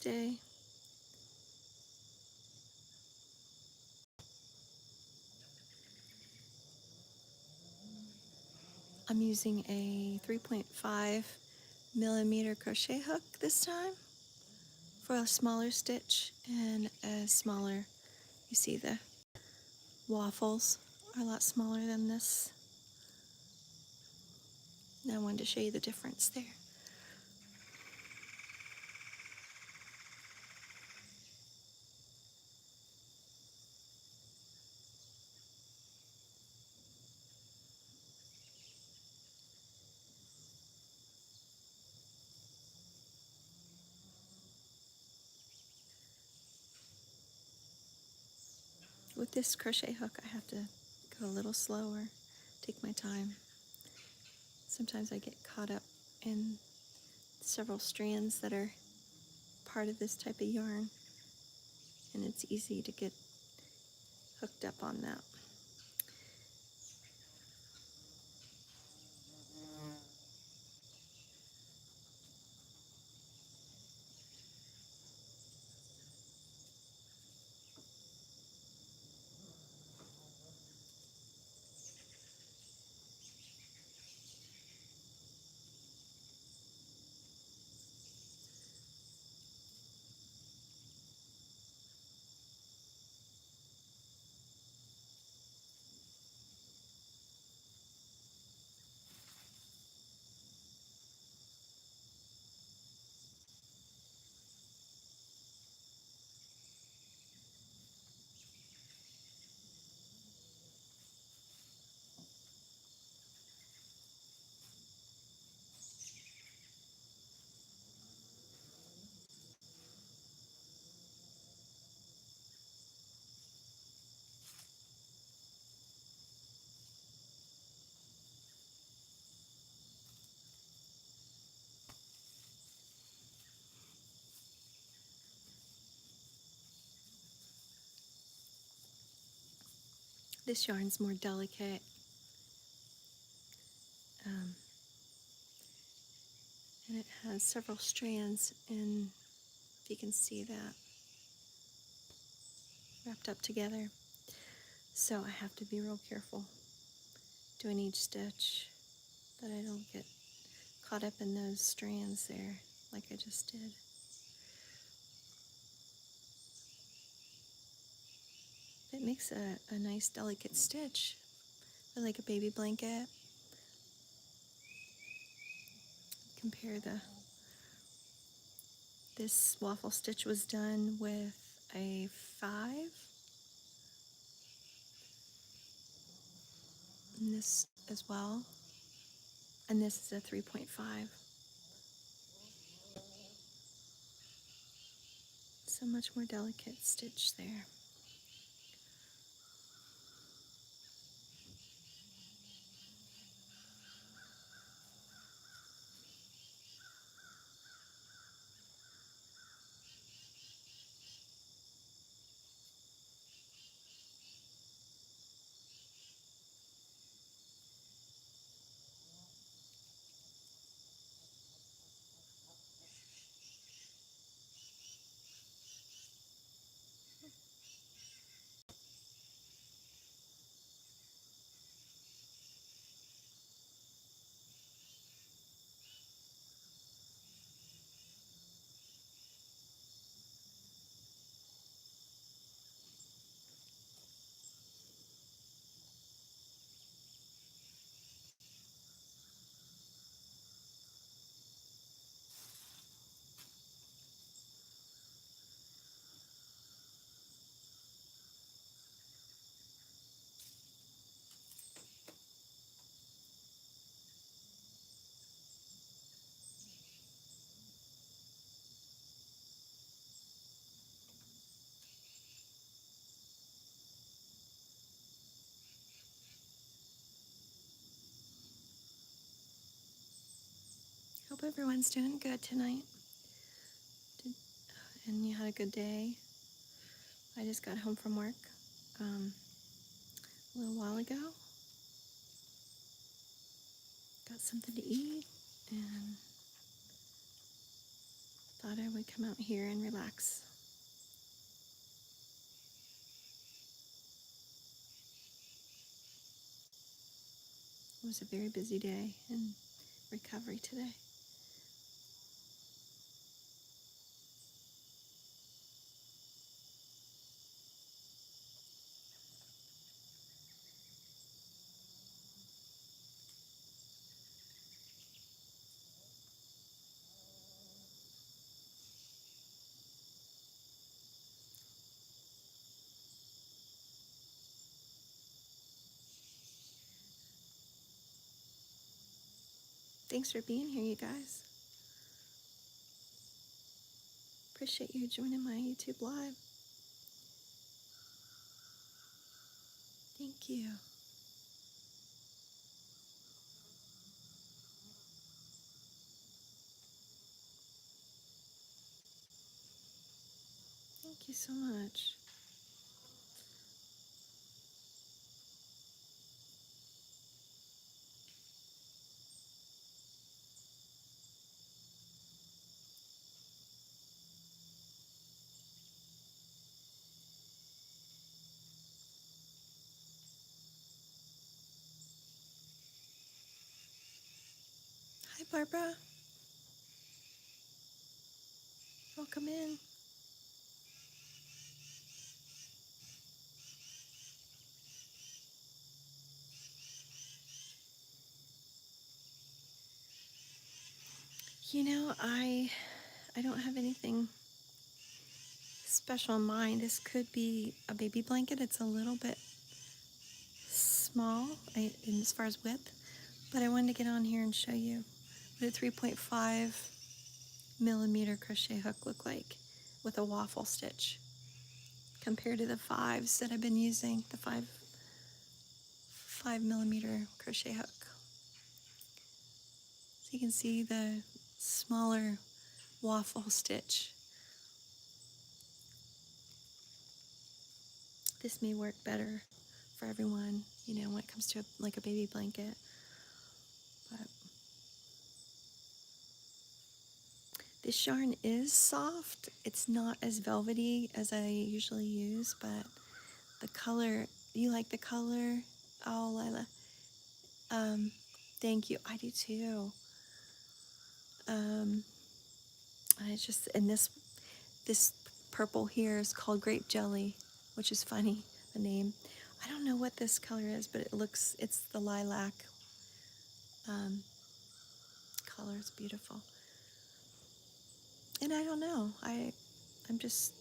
day. I'm using a 3.5 millimeter crochet hook this time for a smaller stitch and a smaller, you see the waffles are a lot smaller than this. And I wanted to show you the difference there. With this crochet hook, I have to go a little slower, take my time. Sometimes I get caught up in several strands that are part of this type of yarn, and it's easy to get hooked up on that. This yarn's more delicate, and it has several strands, and if you can see that, wrapped up together. So I have to be real careful doing each stitch that I don't get caught up in those strands there like I just did. It makes a nice delicate stitch, like a baby blanket. Compare this waffle stitch was done with a 5, and this as well, and this is a 3.5. So much more delicate stitch there. Hope everyone's doing good tonight. And you had a good day. I just got home from work a little while ago. Got something to eat and Thought I would come out here and relax. It was a very busy day in recovery today. Thanks for being here, you guys. Appreciate you joining my YouTube live. Thank you. Thank you so much. Hi, Barbara. Welcome in. You know, I don't have anything special in mind. This could be a baby blanket. It's a little bit small in as far as width, but I wanted to get on here and show you what a 3.5 millimeter crochet hook look like with a waffle stitch compared to the 5s that I've been using, the 5 millimeter crochet hook. So you can see the smaller waffle stitch. This may work better for everyone, you know, when it comes to like a baby blanket. But this yarn is soft. It's not as velvety as I usually use, but the color, you like the color? Oh, Lila. Thank you. I do too. I just, and this purple here is called grape jelly, which is funny, the name. I don't know what this color is, but it's the lilac color. It's beautiful. And I don't know, I'm just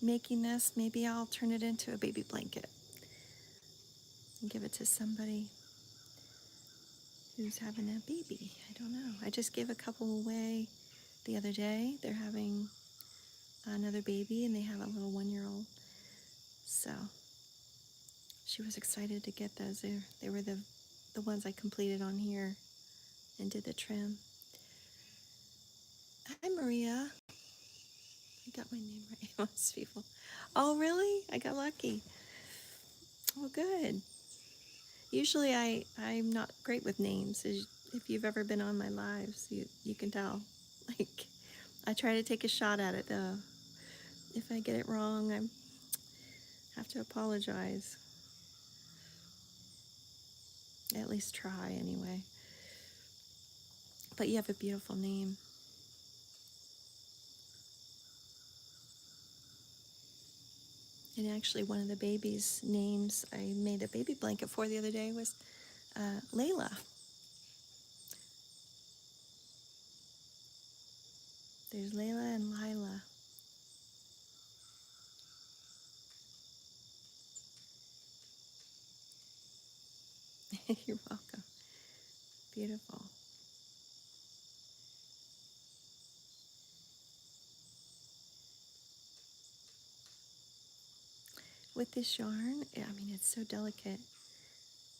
making this. Maybe I'll turn it into a baby blanket and give it to somebody who's having a baby. I don't know. I just gave a couple away the other day. They're having another baby and they have a little 1-year-old. So she was excited to get those. They were the ones I completed on here and did the trim. Hi, Maria. I got my name right. Most people. Oh, really? I got lucky. Oh, good. Usually I'm not great with names. If you've ever been on my lives, you can tell. Like, I try to take a shot at it, though. If I get it wrong, I have to apologize. At least try, anyway. But you have a beautiful name. And actually, one of the babies' names I made a baby blanket for the other day was Layla. There's Layla and Lila. You're welcome. Beautiful. With this yarn, I mean, it's so delicate,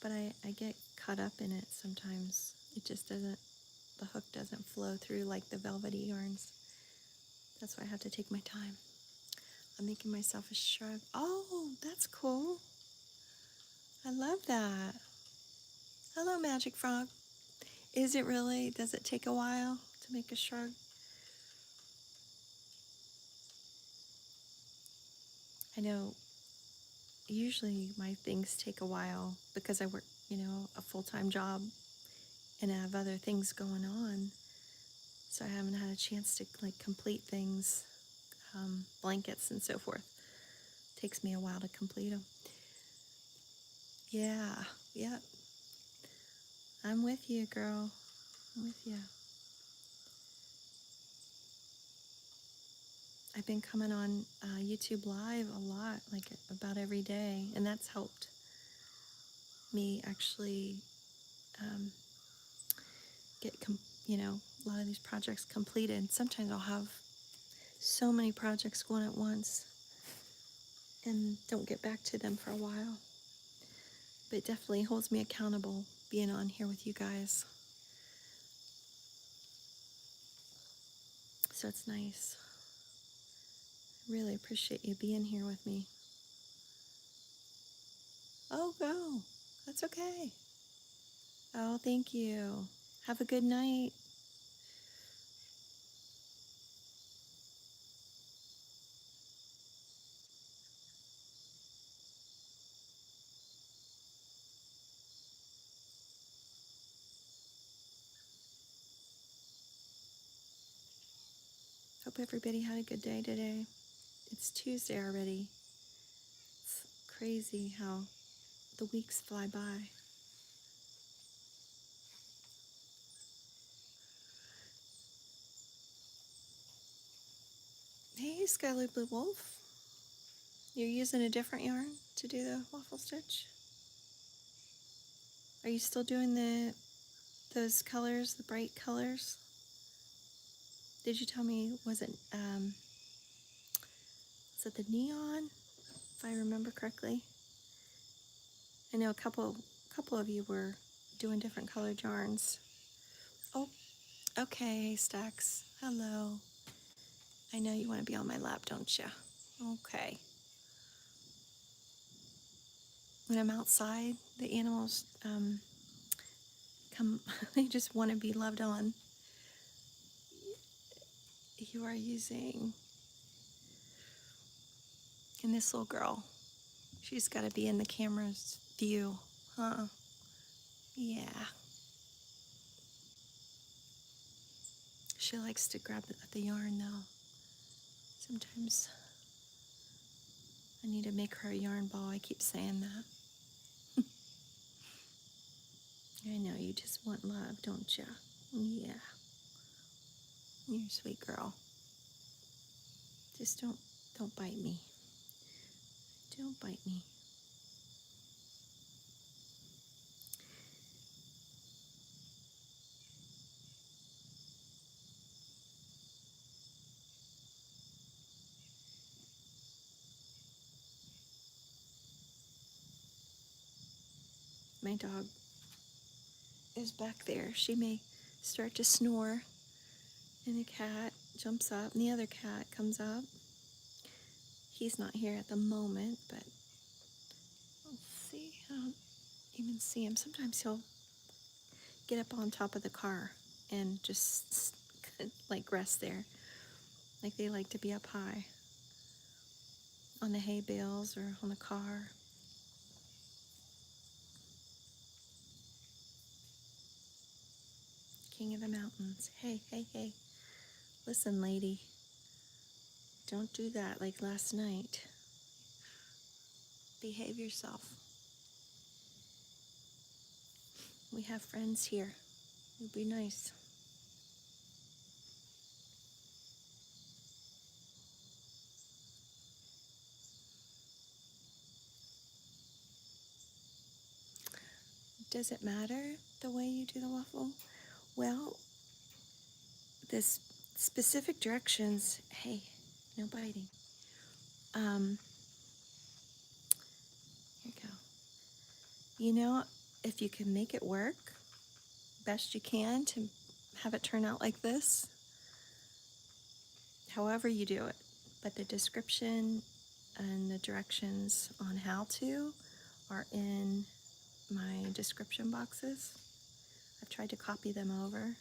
but I get caught up in it sometimes. It just doesn't, the hook doesn't flow through like the velvety yarns. That's why I have to take my time. I'm making myself a shrug. Oh, that's cool. I love that. Hello, Magic Frog. Is it really? Does it take a while to make a shrug? I know usually my things take a while because I work, a full-time job and I have other things going on. So I haven't had a chance to like complete things, blankets and so forth. It takes me a while to complete them. Yeah, yep. I'm with you, girl. I'm with you. I've been coming on YouTube Live a lot, like about every day, and that's helped me actually get, a lot of these projects completed. Sometimes I'll have so many projects going at once and don't get back to them for a while. But it definitely holds me accountable being on here with you guys. So it's nice. Really appreciate you being here with me. Oh, go. That's okay. Oh, thank you. Have a good night. Hope everybody had a good day today. It's Tuesday already. It's crazy how the weeks fly by. Hey, Skylar Blue Wolf. You're using a different yarn to do the waffle stitch? Are you still doing those colors, the bright colors? Did you tell me, was it the neon, if I remember correctly? I know a couple of you were doing different colored yarns. Oh, okay, Stacks. Hello. I know you want to be on my lap, don't you? Okay. When I'm outside, the animals come, they just want to be loved on. You are using, and this little girl, she's got to be in the camera's view, huh? Yeah. She likes to grab at the yarn though. Sometimes I need to make her a yarn ball. I keep saying that. I know, you just want love, don't you? Yeah. You're a sweet girl. Just don't bite me. Don't bite me. My dog is back there. She may start to snore, and the cat jumps up, and the other cat comes up. He's not here at the moment, but let's see. I don't even see him. Sometimes he'll get up on top of the car and just like rest there. Like they like to be up high on the hay bales or on the car. King of the mountains. Hey, hey, hey. Listen, lady. Don't do that like last night. Behave yourself. We have friends here. It'd be nice. Does it matter the way you do the waffle? Well, the specific directions, hey, no biting. Here you go. You know, if you can make it work, best you can to have it turn out like this, however you do it. But the description and the directions on how to are in my description boxes. I've tried to copy them over.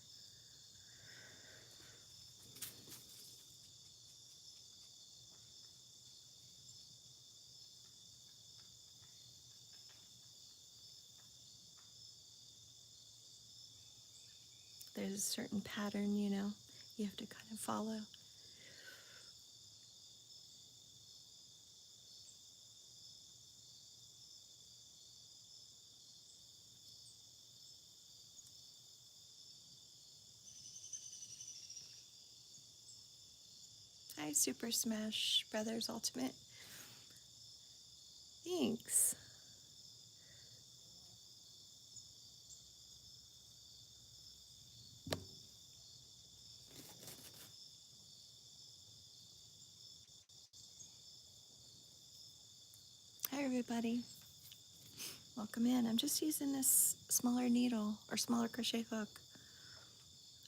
a certain pattern, you know, you have to kind of follow. Hi, Super Smash Brothers Ultimate. Thanks. Hi, everybody. Welcome in. I'm just using this smaller needle or smaller crochet hook.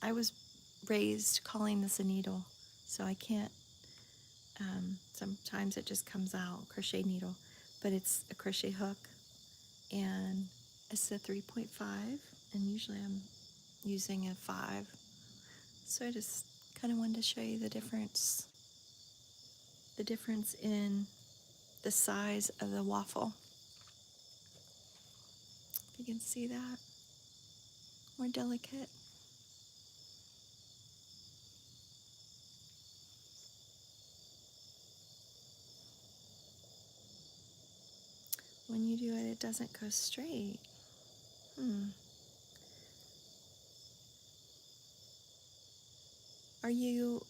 I was raised calling this a needle, so I can't, sometimes it just comes out crochet needle, but it's a crochet hook, and it's a 3.5, and usually I'm using a 5. So I just kind of wanted to show you the difference in the size of the waffle. If you can see that, more delicate. When you do it, it doesn't go straight. Are you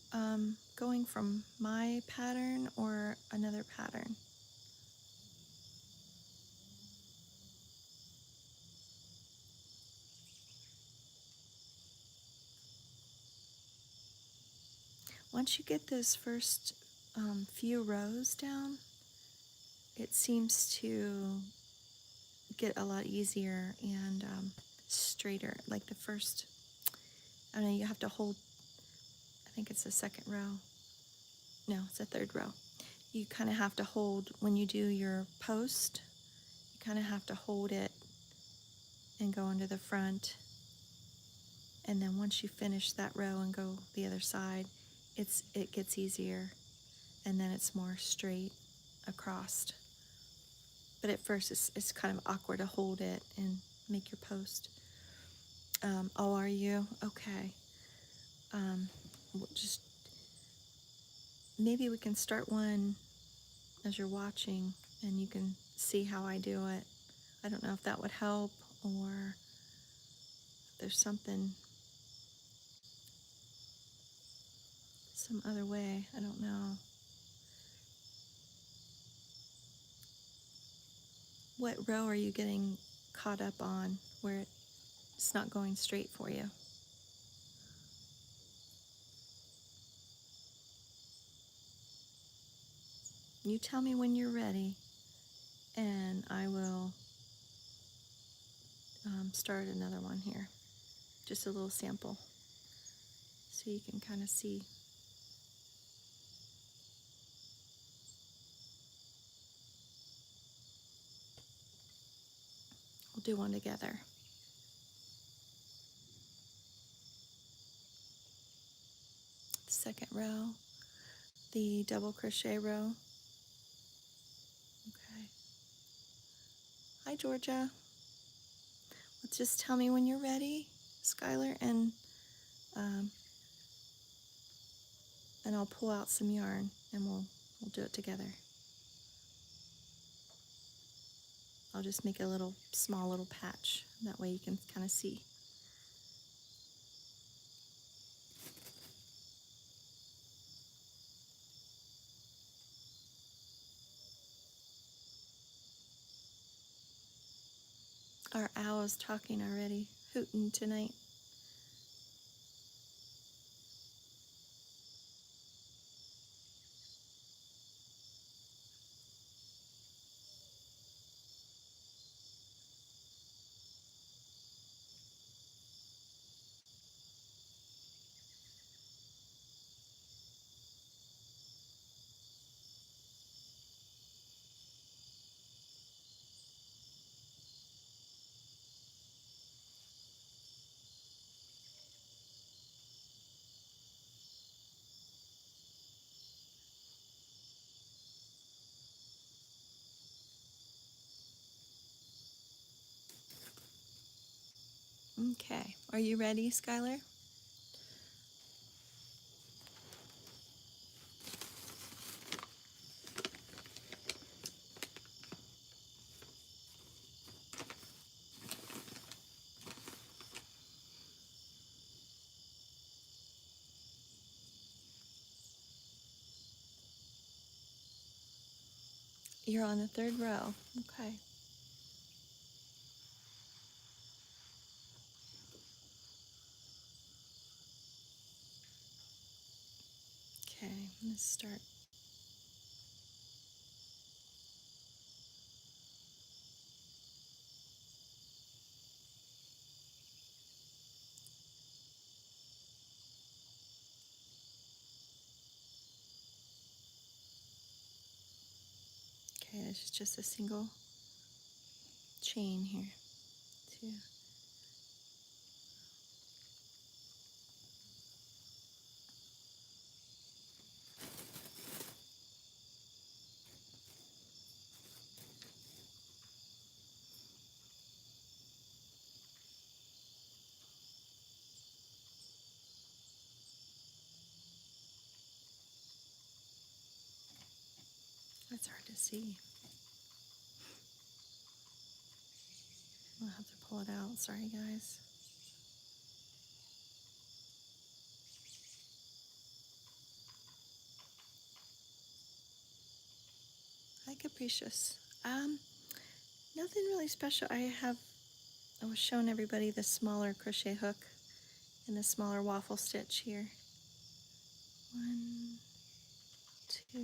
going from my pattern or another pattern? Once you get those first few rows down, it seems to get a lot easier and straighter. Like the first, I don't know, you have to hold, I think it's the second row. No, it's the third row. You kind of have to hold, when you do your post, you kind of have to hold it and go into the front. And then once you finish that row and go the other side, it gets easier, and then it's more straight across. But at first it's kind of awkward to hold it and make your post. Oh, are you? Okay. We'll just, maybe we can start one as you're watching and you can see how I do it. I don't know if that would help, or if there's some other way. I don't know. What row are you getting caught up on where it's not going straight for you? You tell me when you're ready, and I will start another one here. Just a little sample so you can kind of see. We'll do one together. Second row, the double crochet row. Okay. Hi, Georgia. Let's just tell me when you're ready, Skylar, and I'll pull out some yarn and we'll do it together. I'll just make a small little patch. That way you can kind of see. Our owl is talking already, hooting tonight. Okay, are you ready, Skylar? You're on the third row. Okay. Okay, I'm going to start. Okay, this is just a single chain here. 2. That's hard to see. I'll have to pull it out. Sorry, guys. Hi, Capricious. Nothing really special. I was showing everybody the smaller crochet hook and the smaller waffle stitch here. 1, 2,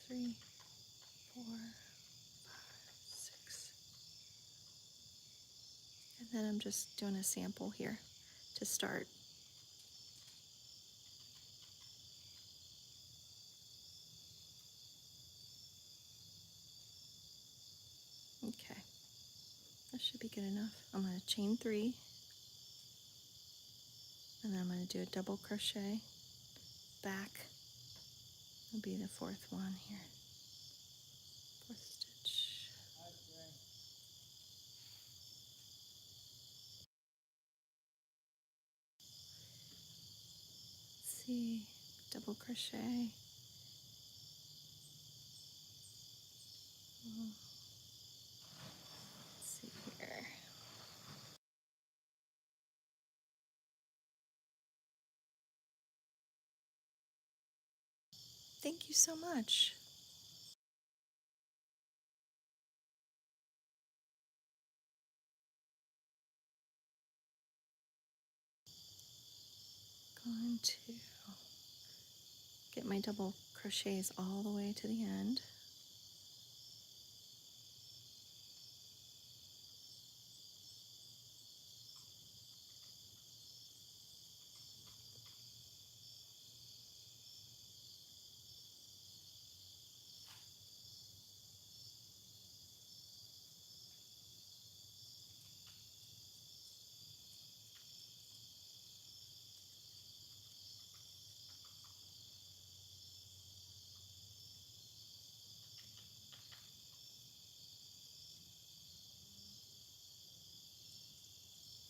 3, 4, 5, 6. And then I'm just doing a sample here to start. Okay, that should be good enough. I'm going to chain 3, and then I'm going to do a double crochet back. Will be the 4th one here. 4th stitch. Let's see, double crochet. Let's see here. Thank you so much. Going to get my double crochets all the way to the end.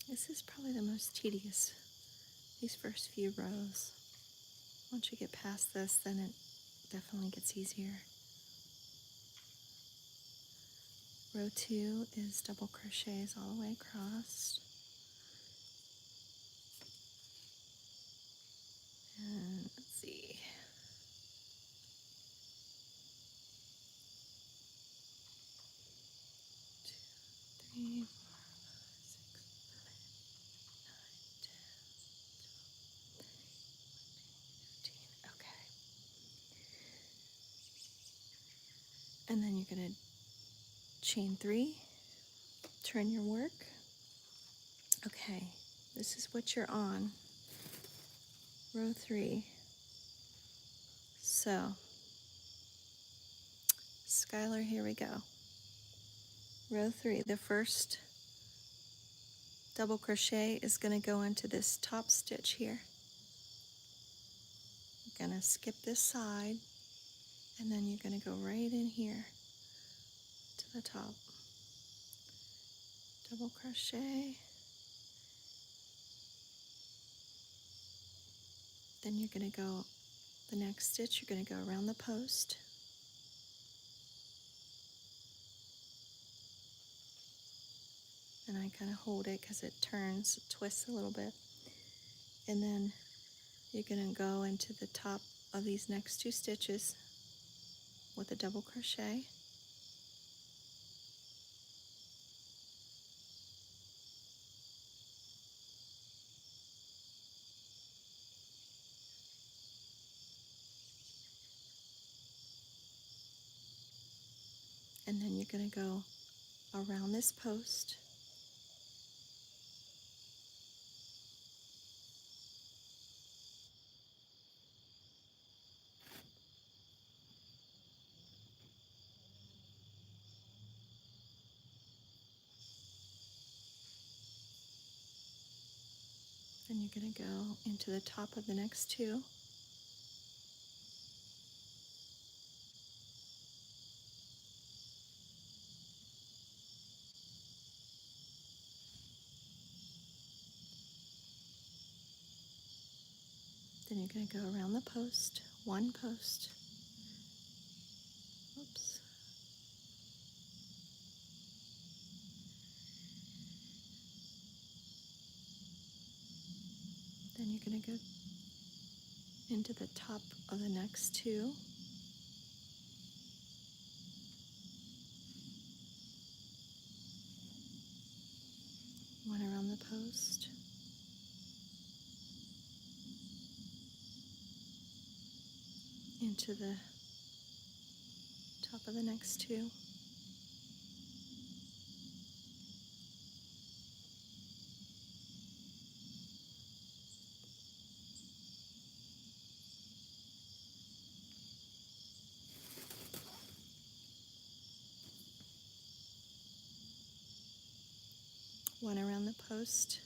This is probably the most tedious, these first few rows. Once you get past this, then it definitely gets easier. Row 2 is double crochets all the way across. And let's see. 2, 3, 4, 5, 6, 7, 8, 9, 10, 11, 12, 13, 14, 15. Okay. And then you're going to chain 3, turn your work. Okay, this is what you're on. Row 3. So, Skylar, here we go. Row 3, the first double crochet is going to go into this top stitch here. You're going to skip this side, and then you're going to go right in here to the top. Double crochet. Then you're going to go the next stitch, you're going to go around the post. And I kind of hold it because it turns, it twists a little bit. And then you're going to go into the top of these next 2 stitches with a double crochet. And then you're going to go around this post. Then you're going to go into the top of the next two. Then you're going to go around the post, one post. Oops. Then you're going to go into the top of the next two. One around the post. Into the top of the next two. One around the post.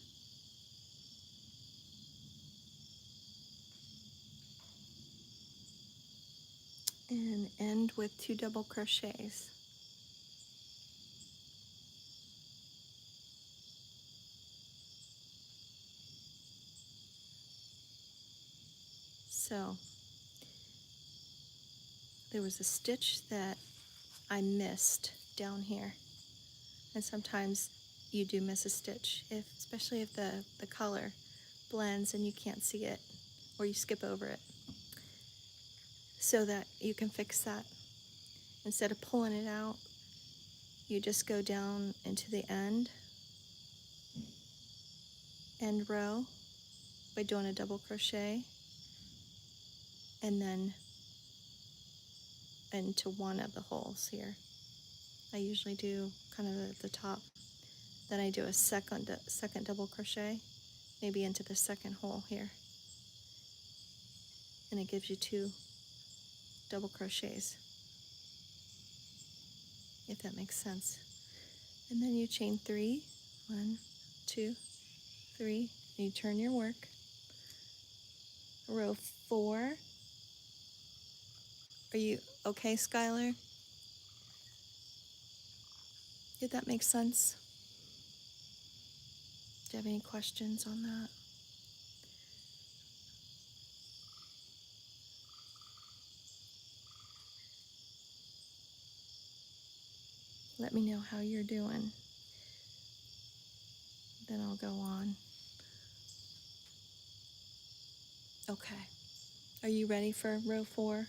And end with 2 double crochets. So there was a stitch that I missed down here, and sometimes you do miss a stitch, especially if the color blends and you can't see it, or you skip over it, so that you can fix that. Instead of pulling it out, you just go down into the end row by doing a double crochet, and then into one of the holes here. I usually do kind of at the top. Then I do a second double crochet, maybe into the second hole here. And it gives you 2 double crochets, if that makes sense. And then you chain 3, 1, 2, 3, and you turn your work. Row 4. Are you okay, Skylar? Did that make sense? Do you have any questions on that? Let me know how you're doing. Then I'll go on. Okay. Are you ready for row 4?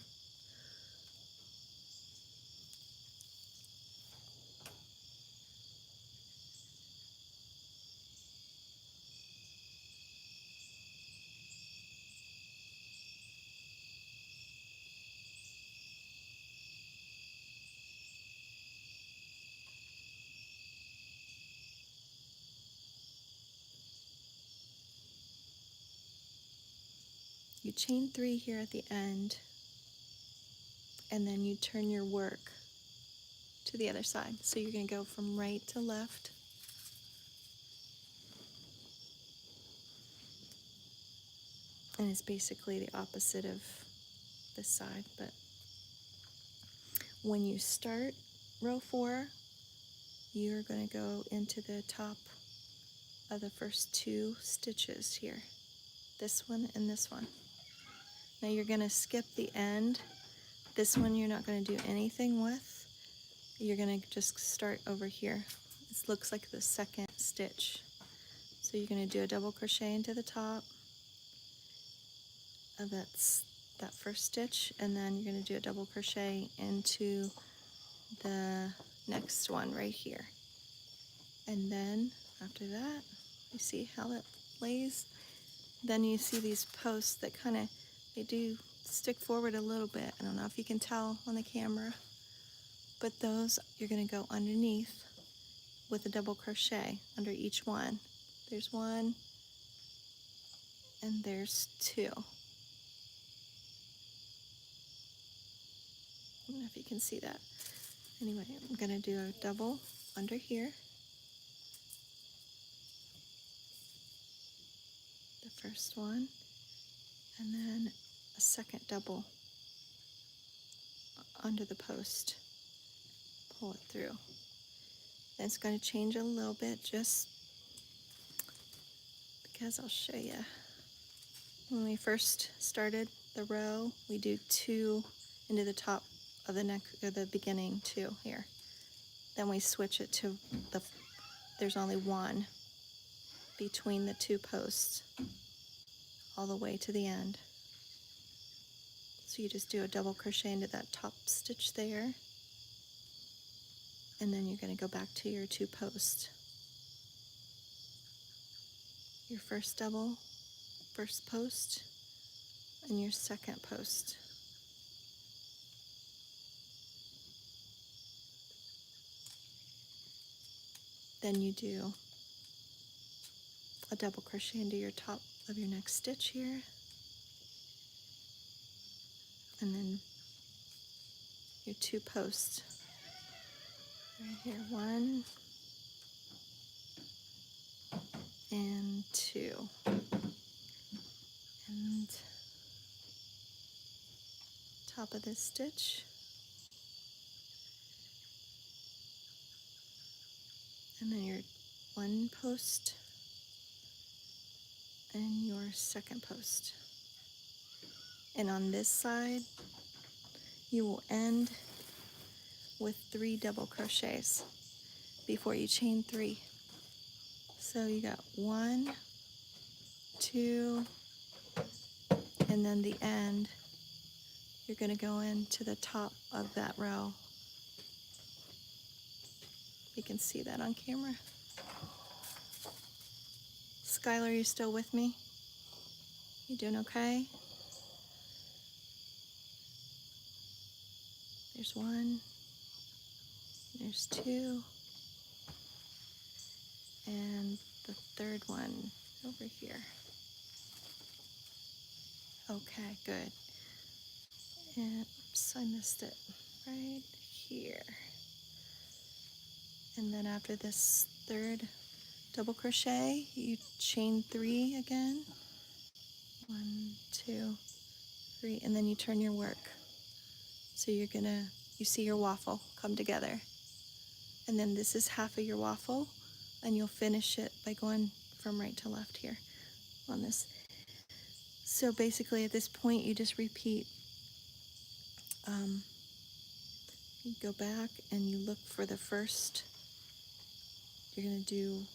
You chain 3 here at the end, and then you turn your work to the other side. So you're going to go from right to left. And it's basically the opposite of this side, but when you start row 4, you're going to go into the top of the first 2 stitches here. This one and this one. Now you're going to skip the end. This one you're not going to do anything with. You're going to just start over here. This looks like the second stitch. So you're going to do a double crochet into the top of that first stitch, and then you're going to do a double crochet into the next one right here. And then after that, you see how it lays? Then you see these posts that kind of, they do stick forward a little bit. I don't know if you can tell on the camera, but those you're going to go underneath with a double crochet under each one. There's one and there's two. I don't know if you can see that. Anyway, I'm going to do a double under here, the first one, and then a second double under the post. Pull it through. And it's going to change a little bit just because I'll show you. When we first started the row, we do 2 into the top of the neck, or the beginning 2 here. Then we switch it to there's only 1 between the 2 posts all the way to the end. So you just do a double crochet into that top stitch there, and then you're going to go back to your 2 posts. Your first double, first post, and your second post. Then you do a double crochet into your top of your next stitch here, and then your 2 posts right here, 1 and 2, and top of this stitch, and then your 1 post and your second post. And on this side you will end with 3 double crochets before you chain 3. So you got 1, 2, and then the end, you're going to go into the top of that row. You can see that on camera. Skylar, are you still with me? You doing okay? There's 1, there's 2, and the third one over here. Okay, good. And oops, I missed it right here. And then after this third double crochet, you chain 3 again. 1, 2, 3, and then you turn your work. So you see your waffle come together. And then this is half of your waffle, and you'll finish it by going from right to left here on this. So basically at this point you just repeat, you go back and you look for the first, you're going to do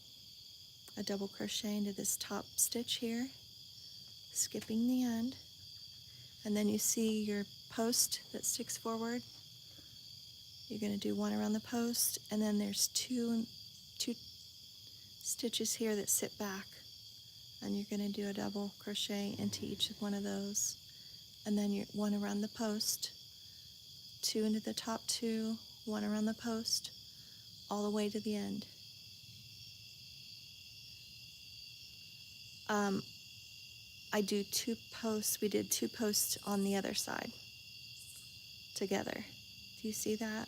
a double crochet into this top stitch here, skipping the end, and then you see your post that sticks forward. You're going to do 1 around the post, and then there's two stitches here that sit back, and you're going to do a double crochet into each one of those, and then 1 around the post, 2 into the top 2, 1 around the post, all the way to the end. I do 2 posts. We did 2 posts on the other side together. Do you see that?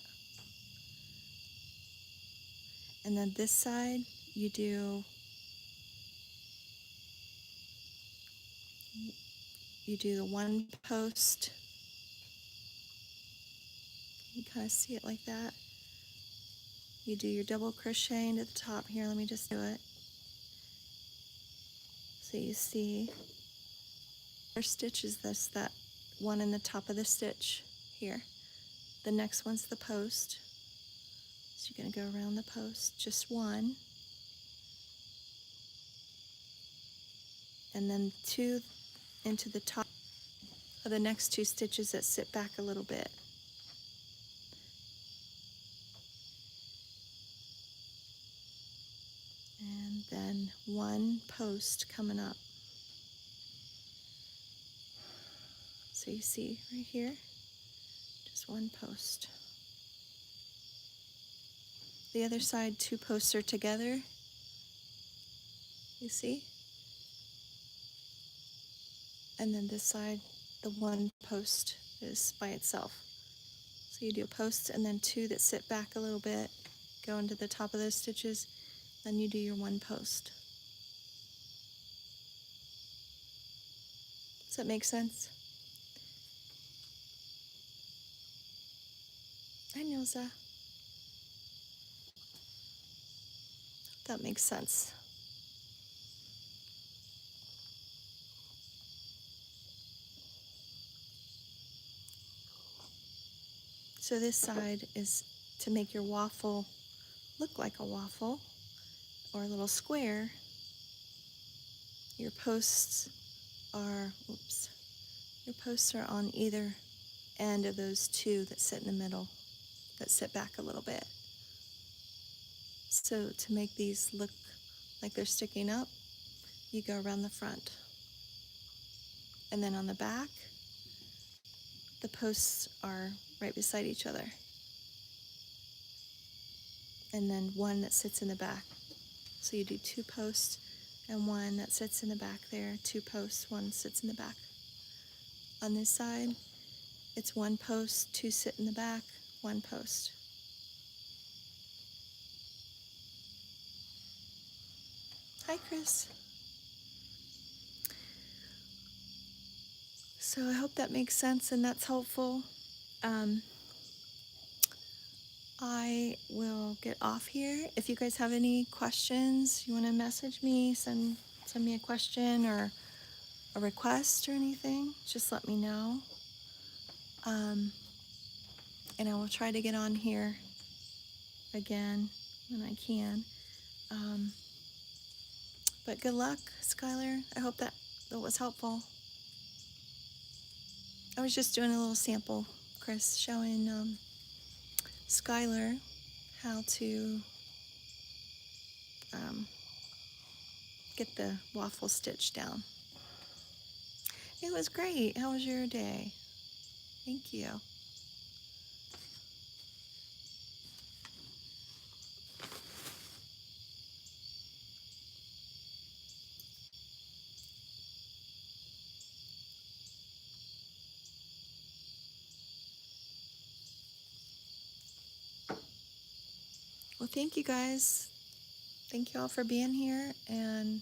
And then this side you do the 1 post. You kind of see it like that. You do your double crochet into the top here. Let me just do it. So you see, first stitch is that 1 in the top of the stitch here. The next one's the post. So you're going to go around the post, just 1. And then 2 into the top of the next 2 stitches that sit back a little bit. And then 1 post coming up. So you see right here, just 1 post. the other side, 2 posts are together. You see? And then this side, the 1 post is by itself. So you do a post and then 2 that sit back a little bit, go into the top of those stitches, then you do your 1 post. Does that make sense? Hi, Nilza. That makes sense. So this side is to make your waffle look like a waffle or a little square. Your posts are, your posts are on either end of those 2 that sit in the middle, that sit back a little bit. So to make these look like they're sticking up, you go around the front. And then on the back, the posts are right beside each other. And then 1 that sits in the back. So you do 2 posts and 1 that sits in the back there, 2 posts, 1 sits in the back. On this side, it's 1 post, 2 sit in the back, 1 post. Hi, Chris. So I hope that makes sense and that's helpful. I will get off here. If you guys have any questions, you want to message me, send me a question or a request or anything, just let me know. And I will try to get on here again when I can. But good luck, Skylar. I hope that was helpful. I was just doing a little sample, Chris, showing Skylar how to get the waffle stitch down. It was great. How was your day? Thank you. Well, thank you guys. Thank you all for being here, and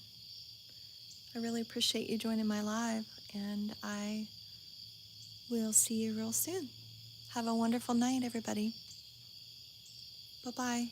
I really appreciate you joining my live, and I will see you real soon. Have a wonderful night, everybody. Bye-bye.